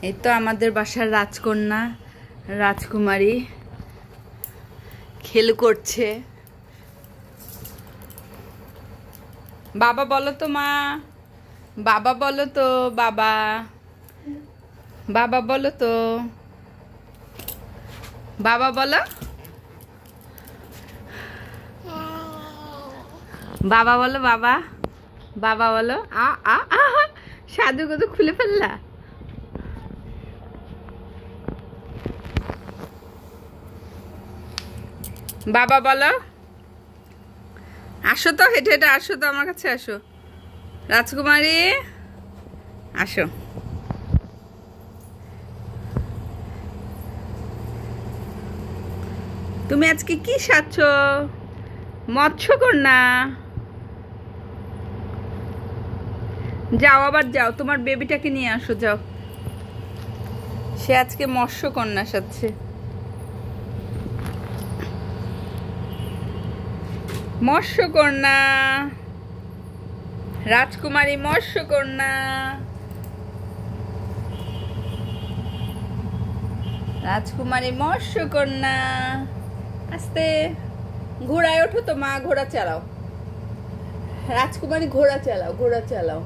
এই তো আমাদের বাসার রাজকন্যা রাজকুমারী খেল করছে। বাবা বলো তো মা, বাবা বলো তো, বাবা বাবা বলো তো, বাবা বলো, বাবা বলো, বাবা বাবা বলো। আ আ আ সাধু কত খুলে ফেললা। বাবা বলো। আসো তো, হেঁটে হেঁটে আসো তো, আমার কাছে আসো রাজকুমারী, আসো। তুমি আজকে কি সাজছ? মৎস্যকন্যা। যাও, আবার যাও, তোমার বেবিটাকে নিয়ে আসো, যাও। সে আজকে মৎস্যকন্যা সাজছে। মৎস্যকন্যা রাজকুমারী, মৎস্যকন্যা রাজকুমারী, মৎস্যকন্যা। আস্তে ঘোড়ায় ওঠো তো মা, ঘোড়া চালাও। রাজকুমারী ঘোড়া চালাও, ঘোড়া চালাও,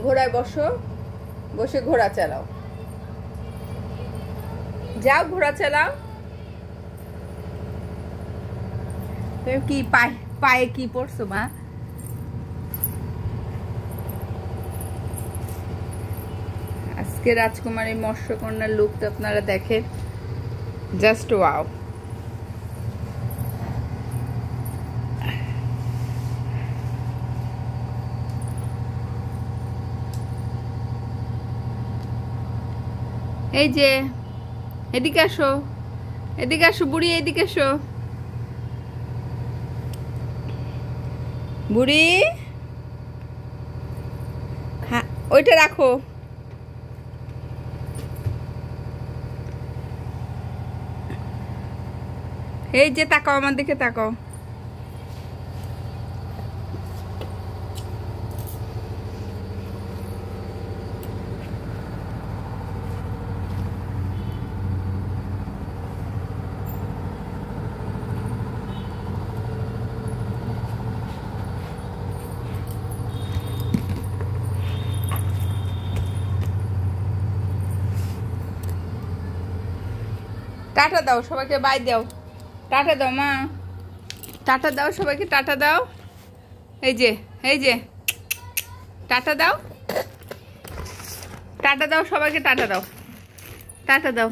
ঘোড়ায় বসো, বসে ঘোড়া চালাও। যাও ঘোড়া চালাও। তুমি কি পায়ে কি পড়ছো মা? আজকে রাজকুমারী মৎস্যকন্যার লুকটা আপনারা দেখেন, জাস্ট ওয়াও। এই যে এদিকে আসো, এদিকে আসো বুড়ি, এদিকে আসো বুড়ি। হ্যাঁ ওইটা রাখো। এই যে তাকাও, আমার দিকে তাকাও। টাটা দাও সবাইকে, বাই দাও, টাটা দাও মা, টাটা দাও সবাইকে, টাটা দাও। এই যে, এই যে টাটা দাও, টাটা দাও সবাইকে, টাটা দাও, টাটা দাও।